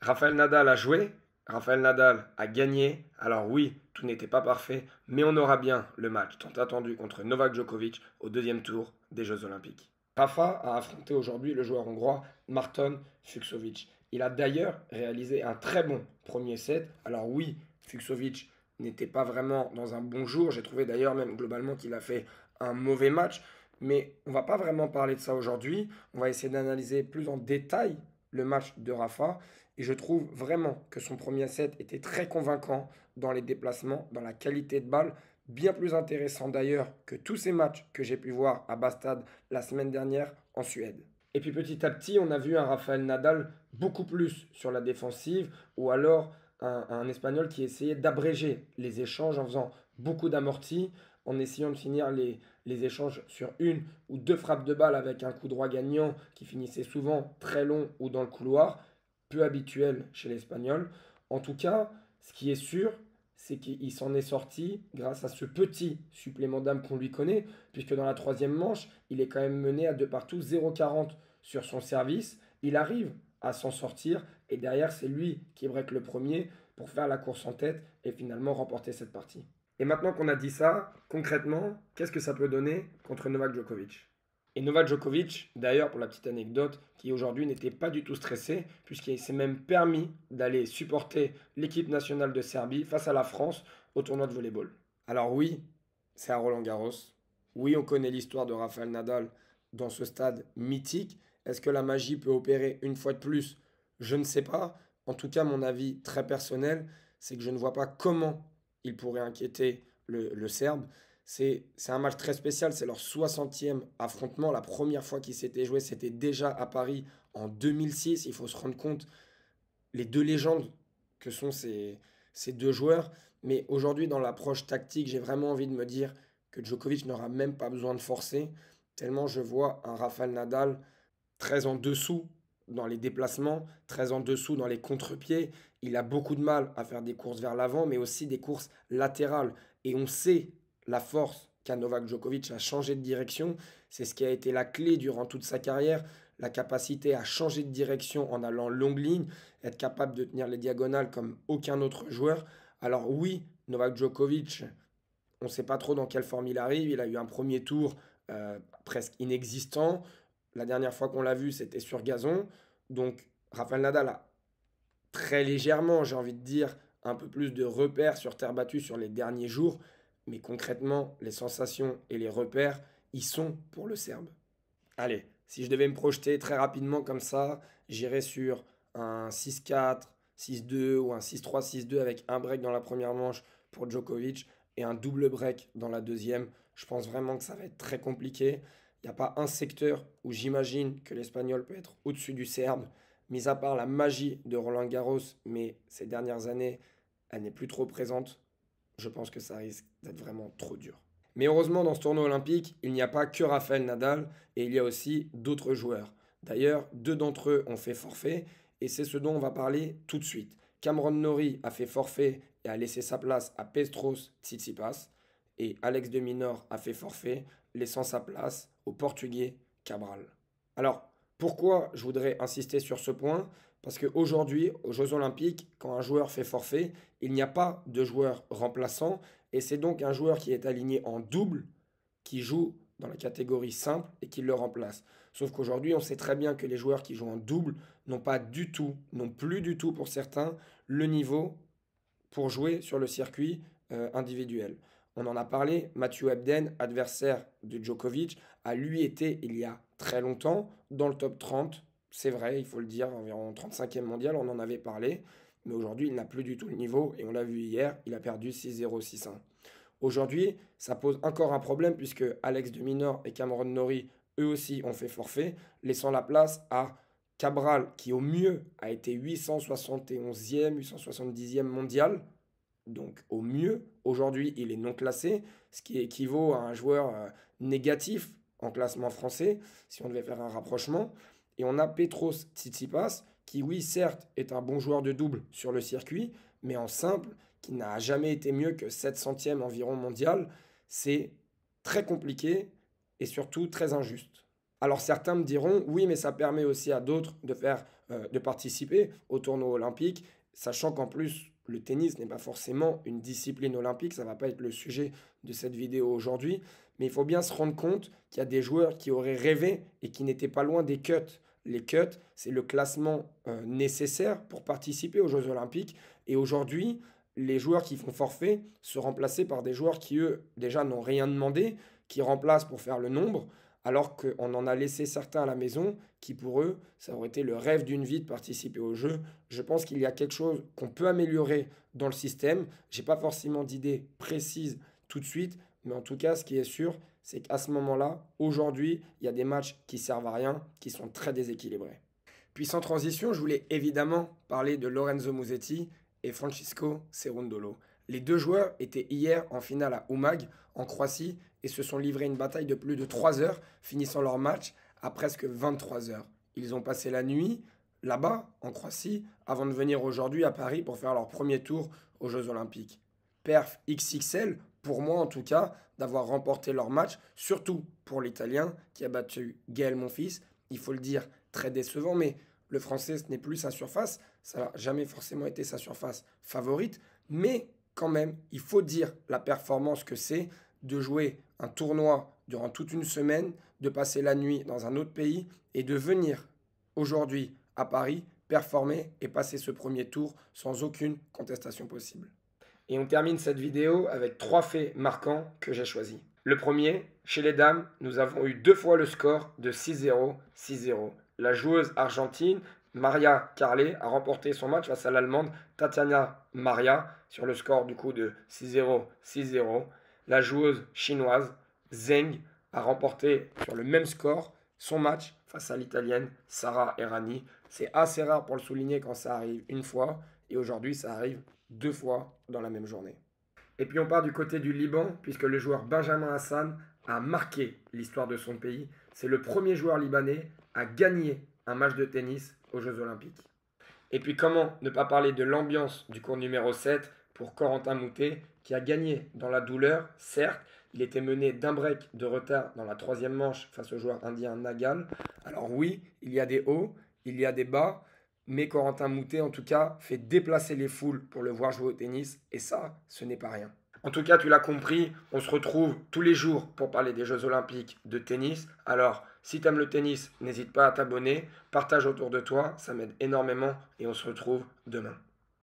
Rafael Nadal a joué, Rafael Nadal a gagné. Alors oui, tout n'était pas parfait, mais on aura bien le match tant attendu contre Novak Djokovic au deuxième tour des Jeux Olympiques. Rafa a affronté aujourd'hui le joueur hongrois Marton Fucsovics. Il a d'ailleurs réalisé un très bon premier set. Alors oui, Fucsovics n'était pas vraiment dans un bon jour. J'ai trouvé d'ailleurs même globalement qu'il a fait un mauvais match. Mais on va pas vraiment parler de ça aujourd'hui. On va essayer d'analyser plus en détail le match de Rafa. Et je trouve vraiment que son premier set était très convaincant dans les déplacements, dans la qualité de balle, bien plus intéressant d'ailleurs que tous ces matchs que j'ai pu voir à Bastad la semaine dernière en Suède. Et puis petit à petit, on a vu un Rafael Nadal beaucoup plus sur la défensive, ou alors un Espagnol qui essayait d'abréger les échanges en faisant beaucoup d'amortis, en essayant de finir les échanges sur une ou deux frappes de balle avec un coup droit gagnant qui finissait souvent très long ou dans le couloir, peu habituel chez l'Espagnol. En tout cas, ce qui est sûr, c'est qu'il s'en est sorti grâce à ce petit supplément d'âme qu'on lui connaît, puisque dans la troisième manche, il est quand même mené à deux partout, 0,40 sur son service. Il arrive à s'en sortir, et derrière, c'est lui qui break le premier pour faire la course en tête et finalement remporter cette partie. Et maintenant qu'on a dit ça, concrètement, qu'est-ce que ça peut donner contre Novak Djokovic? Et Novak Djokovic, d'ailleurs, pour la petite anecdote, qui aujourd'hui n'était pas du tout stressé, puisqu'il s'est même permis d'aller supporter l'équipe nationale de Serbie face à la France au tournoi de volleyball. Alors oui, c'est à Roland-Garros. Oui, on connaît l'histoire de Rafael Nadal dans ce stade mythique. Est-ce que la magie peut opérer une fois de plus? Je ne sais pas. En tout cas, mon avis très personnel, c'est que je ne vois pas comment il pourrait inquiéter le Serbe. C'est un match très spécial, c'est leur 60e affrontement. La première fois qu'ils s'étaient joués, c'était déjà à Paris en 2006. Il faut se rendre compte, les deux légendes que sont ces deux joueurs. Mais aujourd'hui, dans l'approche tactique, j'ai vraiment envie de me dire que Djokovic n'aura même pas besoin de forcer, tellement je vois un Rafael Nadal très en dessous dans les déplacements, très en dessous dans les contre-pieds. Il a beaucoup de mal à faire des courses vers l'avant, mais aussi des courses latérales. Et on sait la force qu'a Novak Djokovic à changer de direction. C'est ce qui a été la clé durant toute sa carrière, la capacité à changer de direction en allant longue ligne, être capable de tenir les diagonales comme aucun autre joueur. Alors oui, Novak Djokovic, on ne sait pas trop dans quelle forme il arrive. Il a eu un premier tour presque inexistant. La dernière fois qu'on l'a vu, c'était sur gazon. Donc, Rafael Nadal a très légèrement, j'ai envie de dire, un peu plus de repères sur terre battue sur les derniers jours. Mais concrètement, les sensations et les repères, ils sont pour le Serbe. Allez, si je devais me projeter très rapidement comme ça, j'irais sur un 6-4, 6-2 ou un 6-3, 6-2 avec un break dans la première manche pour Djokovic et un double break dans la deuxième. Je pense vraiment que ça va être très compliqué. Il n'y a pas un secteur où j'imagine que l'Espagnol peut être au-dessus du Serbe, mis à part la magie de Roland Garros, mais ces dernières années, elle n'est plus trop présente. Je pense que ça risque d'être vraiment trop dur. Mais heureusement, dans ce tournoi olympique, il n'y a pas que Rafael Nadal et il y a aussi d'autres joueurs. D'ailleurs, deux d'entre eux ont fait forfait et c'est ce dont on va parler tout de suite. Cameron Norrie a fait forfait et a laissé sa place à Petros Tsitsipas et Alex de Minaur a fait forfait, laissant sa place au Portugais Cabral. Alors, pourquoi je voudrais insister sur ce point? Parce qu'aujourd'hui, aux Jeux Olympiques, quand un joueur fait forfait, il n'y a pas de joueur remplaçant et c'est donc un joueur qui est aligné en double qui joue dans la catégorie simple et qui le remplace. Sauf qu'aujourd'hui, on sait très bien que les joueurs qui jouent en double n'ont pas du tout, n'ont plus du tout pour certains, le niveau pour jouer sur le circuit individuel. On en a parlé, Mathieu Ebden, adversaire de Djokovic, a lui été il y a très longtemps dans le top 30. C'est vrai, il faut le dire, environ 35e mondial, on en avait parlé. Mais aujourd'hui, il n'a plus du tout le niveau et on l'a vu hier, il a perdu 6-0, 6-1. Aujourd'hui, ça pose encore un problème puisque Alex de Minaur et Cameron Norrie, eux aussi, ont fait forfait, laissant la place à Cabral, qui au mieux a été 871e, 870e mondial. Donc au mieux, aujourd'hui, il est non classé, ce qui équivaut à un joueur négatif en classement français, si on devait faire un rapprochement. Et on a Petros Tsitsipas, qui oui, certes, est un bon joueur de double sur le circuit, mais en simple, qui n'a jamais été mieux que 700e environ mondial. C'est très compliqué et surtout très injuste. Alors certains me diront, oui, mais ça permet aussi à d'autres de faire de participer au tournoi olympique, sachant qu'en plus, le tennis n'est pas forcément une discipline olympique, ça ne va pas être le sujet de cette vidéo aujourd'hui, mais il faut bien se rendre compte qu'il y a des joueurs qui auraient rêvé et qui n'étaient pas loin des cuts. Les cuts, c'est le classement nécessaire pour participer aux Jeux olympiques. Et aujourd'hui, les joueurs qui font forfait sont remplacés par des joueurs qui, eux, déjà n'ont rien demandé, qui remplacent pour faire le nombre, alors qu'on en a laissé certains à la maison qui, pour eux, ça aurait été le rêve d'une vie de participer aux Jeux. Je pense qu'il y a quelque chose qu'on peut améliorer dans le système. Je n'ai pas forcément d'idée précise tout de suite, mais en tout cas, ce qui est sûr, c'est qu'à ce moment-là, aujourd'hui, il y a des matchs qui servent à rien, qui sont très déséquilibrés. Puis sans transition, je voulais évidemment parler de Lorenzo Musetti et Francisco Cerundolo. Les deux joueurs étaient hier en finale à Umag, en Croatie, et se sont livrés une bataille de plus de 3 heures, finissant leur match à presque 23 heures. Ils ont passé la nuit là-bas, en Croatie, avant de venir aujourd'hui à Paris pour faire leur premier tour aux Jeux Olympiques. Perf XXL, pour moi en tout cas, d'avoir remporté leur match, surtout pour l'Italien qui a battu Gaël Monfils. Il faut le dire, très décevant, mais le français, ce n'est plus sa surface. Ça n'a jamais forcément été sa surface favorite, mais quand même, il faut dire la performance que c'est de jouer un tournoi durant toute une semaine, de passer la nuit dans un autre pays et de venir aujourd'hui à Paris performer et passer ce premier tour sans aucune contestation possible. Et on termine cette vidéo avec 3 faits marquants que j'ai choisis. Le premier, chez les dames, nous avons eu 2 fois le score de 6-0, 6-0. La joueuse argentine Maria Carlé a remporté son match face à l'Allemande Tatiana Maria sur le score du coup de 6-0, 6-0. La joueuse chinoise Zheng a remporté sur le même score son match face à l'Italienne Sara Errani. C'est assez rare pour le souligner quand ça arrive une fois, et aujourd'hui ça arrive 2 fois dans la même journée. Et puis on part du côté du Liban, puisque le joueur Benjamin Hassan a marqué l'histoire de son pays. C'est le premier joueur libanais à gagner un match de tennis aux Jeux Olympiques. Et puis comment ne pas parler de l'ambiance du cours numéro 7 pour Corentin Moutet, qui a gagné dans la douleur, certes. Il était mené d'un break de retard dans la 3e manche face au joueur indien Nagal. Alors oui, il y a des hauts, il y a des bas, mais Corentin Moutet, en tout cas, fait déplacer les foules pour le voir jouer au tennis, et ça, ce n'est pas rien. En tout cas, tu l'as compris, on se retrouve tous les jours pour parler des Jeux Olympiques de tennis. Alors, si tu aimes le tennis, n'hésite pas à t'abonner, partage autour de toi, ça m'aide énormément, et on se retrouve demain.